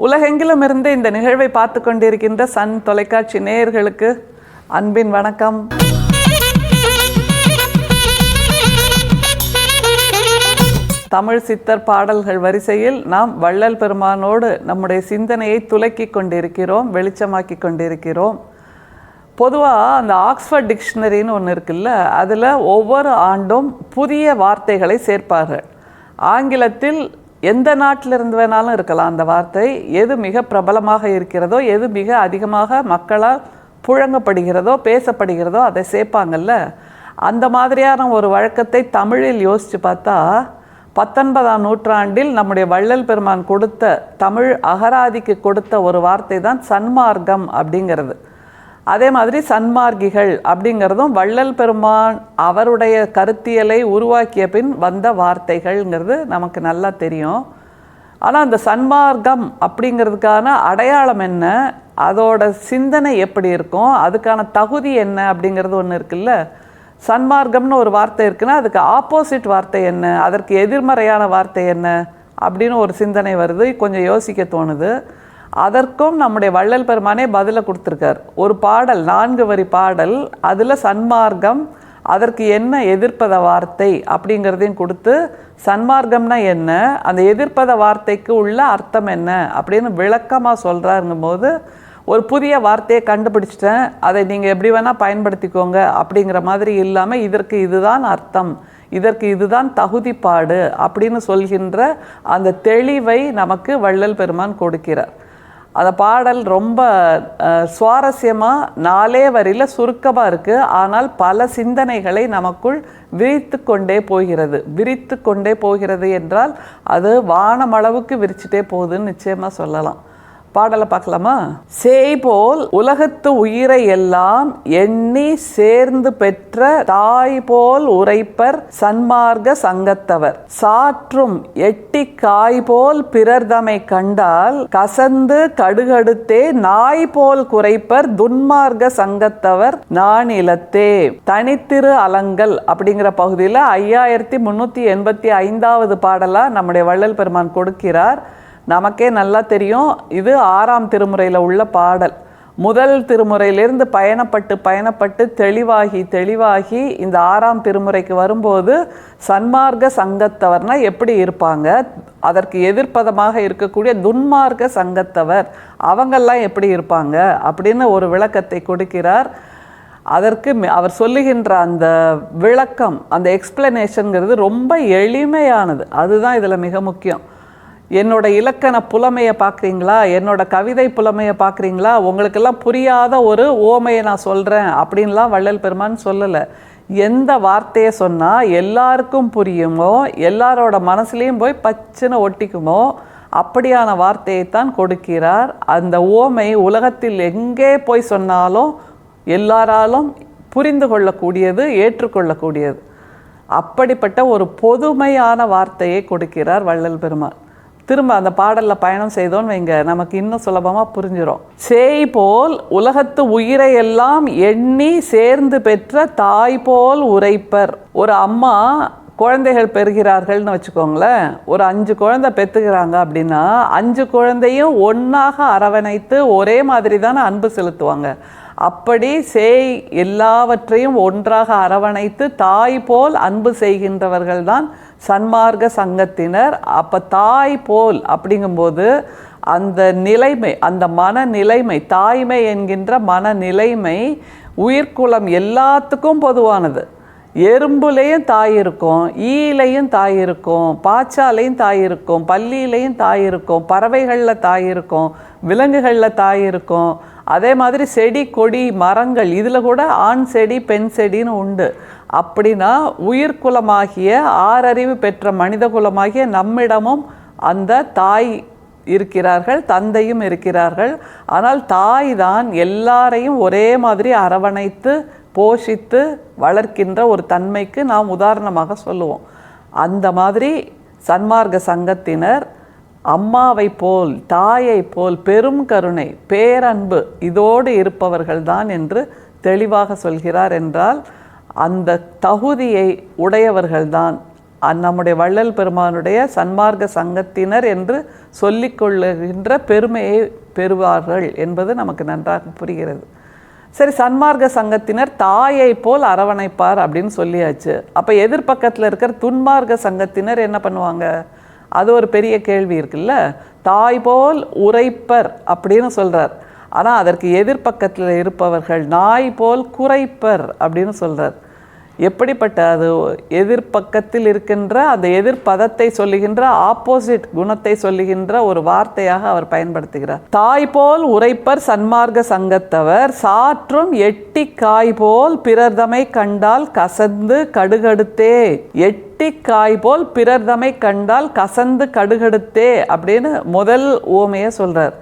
உலகெங்கிலும் இருந்து இந்த நிகழ்வை பார்த்து கொண்டிருக்கின்ற சன் தொலைக்காட்சி நேயர்களுக்கு அன்பின் வணக்கம். தமிழ் சித்தர் பாடல்கள் வரிசையில் நாம் வள்ளல் பெருமானோடு நம்முடைய சிந்தனையை துலக்கி கொண்டிருக்கிறோம், வெளிச்சமாக்கி கொண்டிருக்கிறோம். பொதுவாக அந்த ஆக்ஸ்ஃபோர்ட் டிக்ஷனரின்னு ஒன்று இருக்குல்ல, அதில் ஒவ்வொரு ஆண்டும் புதிய வார்த்தைகளை சேர்ப்பார்கள். ஆங்கிலத்தில் எந்த நாட்டிலிருந்து வேணாலும் இருக்கலாம் அந்த வார்த்தை. எது மிக பிரபலமாக இருக்கிறதோ, எது மிக அதிகமாக மக்களால் புழங்கப்படுகிறதோ, பேசப்படுகிறதோ அதை சேர்ப்பாங்கல்ல. அந்த மாதிரியான ஒரு வழக்கத்தை தமிழில் யோசித்து பார்த்தா 19ஆம் நூற்றாண்டில் நம்முடைய வள்ளல் பெருமான் கொடுத்த தமிழ் அகராதிக்கு கொடுத்த ஒரு வார்த்தை தான் சன்மார்க்கம் அப்படிங்கிறது. அதே மாதிரி சன்மார்க்கிகள் அப்படிங்கிறதும் வள்ளல் பெருமான் அவருடைய கருத்தியலை உருவாக்கிய பின் வந்த வார்த்தைகள்ங்கிறது நமக்கு நல்லா தெரியும். ஆனால் அந்த சன்மார்க்கம் அப்படிங்கிறதுக்கான அடையாளம் என்ன, அதோட சிந்தனை எப்படி இருக்கும், அதுக்கான தகுதி என்ன அப்படிங்கிறது ஒன்று இருக்குல்ல. சன்மார்க்கம்னு ஒரு வார்த்தை இருக்குன்னா அதுக்கு ஆப்போசிட் வார்த்தை என்ன, அதற்கு எதிர்மறையான வார்த்தை என்ன அப்படின்னு ஒரு சிந்தனை வருது, கொஞ்சம் யோசிக்க தோணுது. அதற்கும் நம்முடைய வள்ளல் பெருமானே பதிலை கொடுத்துருக்கார். ஒரு பாடல், 4 வரி பாடல், அதில் சன்மார்க்கம் அதற்கு என்ன எதிர்ப்பத வார்த்தை அப்படிங்கிறதையும் கொடுத்து சன்மார்க்கம்னா என்ன, அந்த எதிர்ப்பத வார்த்தைக்கு உள்ள அர்த்தம் என்ன அப்படின்னு விளக்கமாக சொல்கிறாருங்கும் போது ஒரு புதிய வார்த்தையை கண்டுபிடிச்சிட்டேன், அதை நீங்கள் எப்படி வேணால் பயன்படுத்திக்கோங்க அப்படிங்கிற மாதிரி இல்லாமல் இதற்கு இதுதான் அர்த்தம், இதற்கு இதுதான் தகுதிப்பாடு அப்படின்னு சொல்கின்ற அந்த தெளிவை நமக்கு வள்ளல் பெருமான் கொடுக்கிறார். அந்த பாடல் ரொம்ப சுவாரஸ்யமாக 4 வரியில் சுருக்கமாக இருக்குது. ஆனால் பல சிந்தனைகளை நமக்குள் விரித்து கொண்டே போகிறது என்றால் அது வானமளவுக்கு விரிச்சிட்டே போகுதுன்னு நிச்சயமாக சொல்லலாம். பாடலை பார்க்கலாமா? சேய் போல் உலகத்து உயிரை எல்லாம் எண்ணி சேர்ந்து பெற்ற தாய் போல் உரைப்பர் சன்மார்க்க சங்கத்தவர், சாற்றும் எட்டி காய் போல் பிறர்தமை கண்டால் கசந்து கடுகடுத்தே நாய் போல் குறைப்பர் துன்மார்க்க சங்கத்தவர் நானிலத்தே. தனித்திரு அலங்கல் அப்படிங்கிற பகுதியில் 5385வது பாடலாக நம்முடைய வள்ளல் பெருமான் கொடுக்கிறார். நமக்கே நல்லா தெரியும், இது 6ஆம் திருமுறையில் உள்ள பாடல். முதல் திருமுறையிலிருந்து பயணப்பட்டு தெளிவாகி இந்த 6ஆம் திருமுறைக்கு வரும்போது சன்மார்க்க சங்கத்தவர்னா எப்படி இருப்பாங்க, அதற்கு எதிர்ப்பதமாக இருக்கக்கூடிய துன்மார்க்க சங்கத்தவர் அவங்கெல்லாம் எப்படி இருப்பாங்க அப்படின்னு ஒரு விளக்கத்தை கொடுக்கிறார். அதற்கு அவர் சொல்லுகின்ற அந்த விளக்கம், அந்த எக்ஸ்பிளனேஷனுங்கிறது ரொம்ப எளிமையானது. அதுதான் இதில் மிக முக்கியம். என்னோட இலக்கண புலமையை பார்க்குறீங்களா, என்னோட கவிதை புலமையை பார்க்குறீங்களா, உங்களுக்கெல்லாம் புரியாத ஒரு ஓமையை நான் சொல்கிறேன் அப்படின்லாம் வள்ளல் பெருமான் சொல்லலை. எந்த வார்த்தையை சொன்னால் எல்லாருக்கும் புரியுமோ, எல்லாரோட மனசுலேயும் போய் பச்சுன்னு ஒட்டிக்குமோ அப்படியான வார்த்தையைத்தான் கொடுக்கிறார். அந்த ஓமை உலகத்தில் எங்கே போய் சொன்னாலும் எல்லாராலும் புரிந்து கொள்ளக்கூடியது, ஏற்றுக்கொள்ளக்கூடியது. அப்படிப்பட்ட ஒரு பொதுமையான வார்த்தையை கொடுக்கிறார் வள்ளல் பெருமான். திரும்ப அந்த பாடலில் பயணம் செய்தோன்னு வைங்க, நமக்கு இன்னும் சுலபமாக புரிஞ்சிடும். சேய் போல் உலகத்து உயிரை எல்லாம் எண்ணி சேர்ந்து பெற்ற தாய் போல் உரைப்பர். ஒரு அம்மா குழந்தைகள் பெறுகிறார்கள்னு வச்சுக்கோங்களேன், ஒரு 5 குழந்தை பெற்றுக்கிறாங்க அப்படின்னா 5 குழந்தையும் ஒன்றாக அரவணைத்து ஒரே மாதிரி தானே அன்பு செலுத்துவாங்க. அப்படி சேய் எல்லாவற்றையும் ஒன்றாக அரவணைத்து தாய் போல் அன்பு செய்கின்றவர்கள் தான் சன்மார்க்க சங்கத்தினர். அப்போ தாய் போல் அப்படிங்கும்போது அந்த நிலைமை, அந்த மனநிலைமை, தாய்மை என்கின்ற மனநிலைமை உயிர்குலம் எல்லாத்துக்கும் பொதுவானது. எறும்புலேயும் தாய் இருக்கும், ஈலையும் தாய் இருக்கும், பாச்சாலையும் தாய் இருக்கும், பல்லியிலையும் தாய் இருக்கும், பறவைகளில் தாய் இருக்கும், விலங்குகளில் தாய் இருக்கும். அதே மாதிரி செடி கொடி மரங்கள் இதில் கூட ஆண் செடி பெண் செடின்னு உண்டு. அப்படின்னா உயிர்குலமாகிய 6 அறிவு பெற்ற மனித குலமாகிய நம்மிடமும் அந்த தாய் இருக்கிறார்கள், தந்தையும் இருக்கிறார்கள். ஆனால் தாய் தான் எல்லாரையும் ஒரே மாதிரி அரவணைத்து போஷித்து வளர்க்கின்ற ஒரு தன்மைக்கு நாம் உதாரணமாக சொல்லுவோம். அந்த மாதிரி சன்மார்க்க சங்கத்தினர் அம்மாவை போல் தாயை போல் பெரும் கருணை பேரன்பு இதோடு இருப்பவர்கள்தான் என்று தெளிவாக சொல்கிறார். என்றால் அந்த தகுதியை உடையவர்கள்தான் நம்முடைய வள்ளல் பெருமானுடைய சன்மார்க்க சங்கத்தினர் என்று சொல்லிக்கொள்ளுகின்ற பெருமையை பெறுவார்கள் என்பது நமக்கு நன்றாக புரிகிறது. சரி, சன்மார்க்க சங்கத்தினர் தாயை போல் அரவணைப்பார் அப்படின்னு சொல்லியாச்சு. அப்போ எதிர்பக்கத்தில் இருக்கிற துன்மார்க்க சங்கத்தினர் என்ன பண்ணுவாங்க? அது ஒரு பெரிய கேள்வி இருக்குல்ல. தாய் போல் உரைப்பர் அப்படின்னு சொல்கிறார். ஆனால் அதற்கு எதிர்பக்கத்தில் இருப்பவர்கள் நாய் போல் குறைப்பர் அப்படின்னு சொல்கிறார். எப்படிப்பட்ட அது எதிர்பக்கத்தில் இருக்கின்ற அந்த எதிர்பதத்தை சொல்லுகின்ற ஆப்போசிட் குணத்தை சொல்லுகின்ற ஒரு வார்த்தையாக அவர் பயன்படுத்துகிறார். தாய் போல் உரைப்பர் சன்மார்க்க சங்கத்தவர் சாற்றும் எட்டி காய் போல் பிறர்தமை கண்டால் கசந்து கடுகடுத்தே. எட்டி காய் போல் பிறர்தமை கண்டால் கசந்து கடுகடுத்தே அப்படின்னு முதல் ஓமையை சொல்றார்.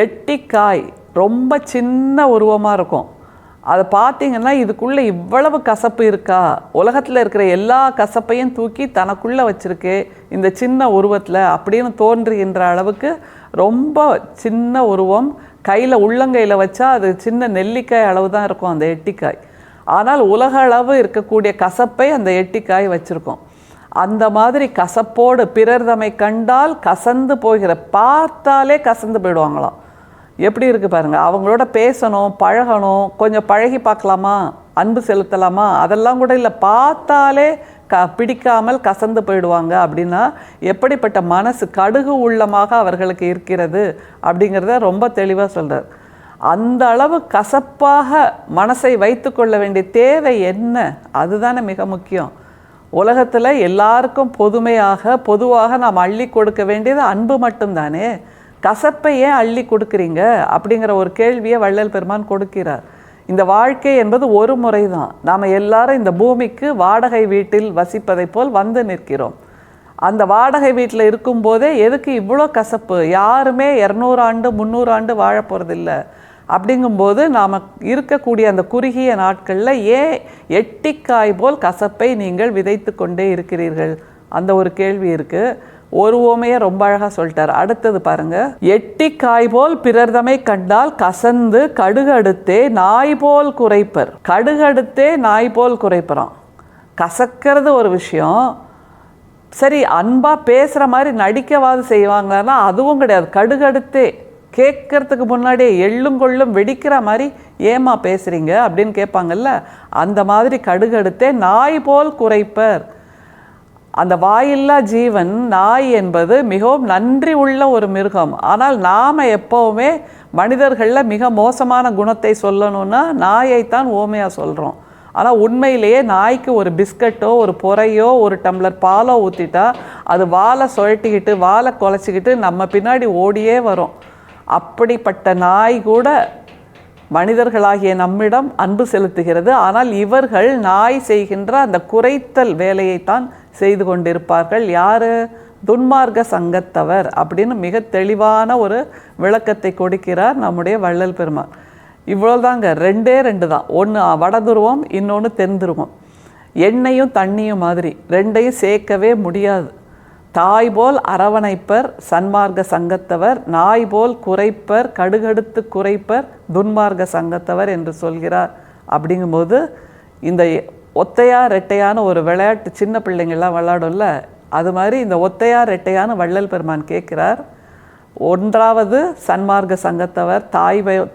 எட்டி காய் ரொம்ப சின்ன உருவமாக இருக்கும். அதை பார்த்தீங்கன்னா இதுக்குள்ளே இவ்வளவு கசப்பு இருக்கா, உலகத்தில் இருக்கிற எல்லா கசப்பையும் தூக்கி தனக்குள்ளே வச்சிருக்கு இந்த சின்ன உருவத்தில் அப்படின்னு தோன்றுகின்ற அளவுக்கு ரொம்ப சின்ன உருவம். கையில் உள்ளங்கையில் வச்சா அது சின்ன நெல்லிக்காய் அளவு தான் இருக்கும் அந்த எட்டிக்காய். ஆனால் உலக அளவு இருக்கக்கூடிய கசப்பை அந்த எட்டிக்காய் வச்சுருக்கோம். அந்த மாதிரி கசப்போடு பிறர் தம்மை கண்டால் கசந்து போகிற, பார்த்தாலே கசந்து போயிடுவாங்களாம். எப்படி இருக்குது பாருங்கள். அவங்களோட பேசணும், பழகணும், கொஞ்சம் பழகி பார்க்கலாமா, அன்பு செலுத்தலாமா, அதெல்லாம் கூட இல்லை. பார்த்தாலே பிடிக்காமல் கசந்து போயிடுவாங்க. அப்படின்னா எப்படிப்பட்ட மனசு, கடுகு உள்ளமாக அவர்களுக்கு இருக்கிறது அப்படிங்கிறத ரொம்ப தெளிவாக சொல்கிறார். அந்த அளவு கசப்பாக மனசை வைத்து கொள்ள வேண்டிய தேவை என்ன? அதுதானே மிக முக்கியம். உலகத்தில் எல்லாருக்கும் பொதுவாக நாம் அள்ளி கொடுக்க வேண்டியது அன்பு மட்டும்தானே. கசப்பை ஏன் அள்ளி கொடுக்குறீங்க அப்படிங்கிற ஒரு கேள்வியை வள்ளல் பெருமான் கொடுக்கிறார். இந்த வாழ்க்கை என்பது ஒரு முறை தான். நாம் எல்லாரும் இந்த பூமிக்கு வாடகை வீட்டில் வசிப்பதை போல் வந்து நிற்கிறோம். அந்த வாடகை வீட்டில் இருக்கும்போதே எதுக்கு இவ்வளோ கசப்பு? யாருமே 200 ஆண்டு 300 ஆண்டு வாழ போகிறதில்ல. அப்படிங்கும்போது நாம் இருக்கக்கூடிய அந்த குறுகிய நாட்களில் ஏன் எட்டிக்காய் போல் கசப்பை நீங்கள் விதைத்து கொண்டே இருக்கிறீர்கள்? அந்த ஒரு கேள்வி இருக்குது. ஒரு ஓமையை ரொம்ப அழகாக சொல்லிட்டார். அடுத்தது பாருங்க. எட்டி காய் போல் பிறர்தமை கண்டால் கசந்து கடுகடுத்தே நாய் போல் குறைப்பர். கடுகடுத்தே நாய் போல் குறைப்பறான். கசக்கிறது ஒரு விஷயம். சரி, அன்பாக பேசுகிற மாதிரி நடிக்கவாது செய்வாங்கன்னா அதுவும் கிடையாது. கடுகடுத்தே கேட்கறதுக்கு முன்னாடியே எள்ளும் கொள்ளும் வெடிக்கிற மாதிரி ஏமா பேசுகிறீங்க அப்படின்னு கேட்பாங்கல்ல. அந்த மாதிரி கடுகடுத்தே நாய் போல் குறைப்பர். அந்த வாயில்லா ஜீவன் நாய் என்பது மிகவும் நன்றி உள்ள ஒரு மிருகம். ஆனால் நாம் எப்போவுமே மனிதர்களில் மிக மோசமான குணத்தை சொல்லணும்னா நாயைத்தான் ஓமையாக சொல்கிறோம். ஆனால் உண்மையிலேயே நாய்க்கு ஒரு பிஸ்கட்டோ ஒரு பொறையோ ஒரு டம்ளர் பாலோ ஊற்றிட்டா அது வாலை சுழட்டிக்கிட்டு வாலை குலைச்சிக்கிட்டு நம்ம பின்னாடி ஓடியே வரும். அப்படிப்பட்ட நாய் கூட மனிதர்களாகிய நம்மிடம் அன்பு செலுத்துகிறது. ஆனால் இவர்கள் நாய் செய்கின்ற அந்த குறைத்தல் வேலையைத்தான் செய்து கொண்டிருப்பார்கள். யார்? துன்மார்க்க சங்கத்தவர் அப்படின்னு மிக தெளிவான ஒரு விளக்கத்தை கொடுக்கிறார் நம்முடைய வள்ளல் பெருமான். இவ்வளோதாங்க. ரெண்டே தான். ஒன்று வடதுருவம், இன்னொன்று தென்துருவம். எண்ணெயும் தண்ணியும் மாதிரி ரெண்டையும் சேர்க்கவே முடியாது. தாய் போல் அரவணைப்பர் சன்மார்க்க சங்கத்தவர், நாய் போல் குறைப்பர் கடுகடுத்து குறைப்பர் துன்மார்க்க சங்கத்தவர் என்று சொல்கிறார். அப்படிங்கும்போது இந்த ஒத்தையா ரெட்டையான ஒரு விளையாட்டு சின்ன பிள்ளைங்கள்லாம் விளையாடும்ல, அது மாதிரி இந்த ஒத்தையா ரெட்டையான வள்ளல் பெருமான் கேட்கிறார். ஒன்றாவது சன்மார்க்க சங்கத்தவர்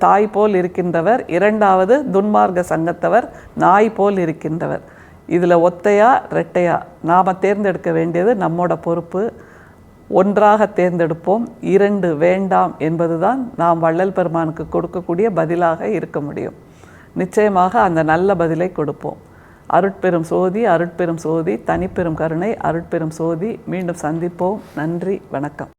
தாய் போல் இருக்கின்றவர், இரண்டாவது துன்மார்க்க சங்கத்தவர் நாய் போல் இருக்கின்றவர். இதில் ஒத்தையா ரெட்டையா நாம் தேர்ந்தெடுக்க வேண்டியது நம்மோட பொறுப்பு. ஒன்றாக தேர்ந்தெடுப்போம், 2 வேண்டாம் என்பதுதான் நாம் வள்ளல் பெருமானுக்கு கொடுக்கக்கூடிய பதிலாக இருக்க முடியும். நிச்சயமாக அந்த நல்ல பதிலை கொடுப்போம். அருட்பெரும் சோதி, அருட்பெரும் சோதி, தனிப்பெரும் கருணை, அருட்பெரும் சோதி. மீண்டும் சந்திப்போம். நன்றி, வணக்கம்.